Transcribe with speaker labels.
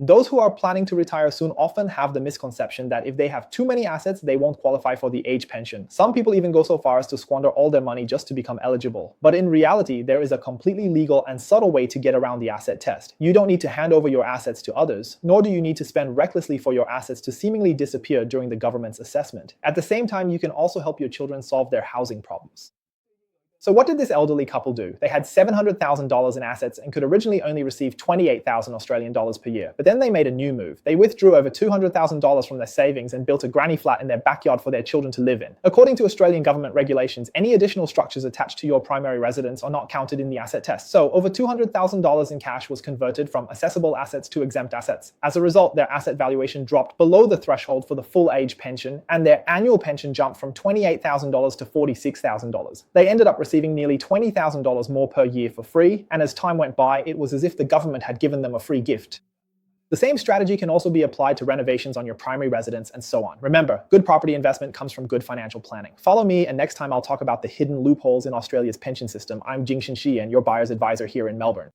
Speaker 1: Those who are planning to retire soon often have the misconception that if they have too many assets, they won't qualify for the age pension. Some people even go so far as to squander all their money just to become eligible. But in reality, there is a completely legal and subtle way to get around the asset test. You don't need to hand over your assets to others, nor do you need to spend recklessly for your assets to seemingly disappear during the government's assessment. At the same time, you can also help your children solve their housing problems. So what did this elderly couple do? They had $700,000 in assets and could originally only receive 28,000 Australian dollars per year. But then they made a new move. They withdrew over $200,000 from their savings and built a granny flat in their backyard for their children to live in. According to Australian government regulations, any additional structures attached to your primary residence are not counted in the asset test. So over $200,000 in cash was converted from assessable assets to exempt assets. As a result, their asset valuation dropped below the threshold for the full age pension, and their annual pension jumped from $28,000 to $46,000. They ended up receiving nearly $20,000 more per year for free, and as time went by, it was as if the government had given them a free gift. The same strategy can also be applied to renovations on your primary residence and so on. Remember, good property investment comes from good financial planning. Follow me, and next time I'll talk about the hidden loopholes in Australia's pension system. I'm Jingxin Shi, and your buyer's advisor here in Melbourne.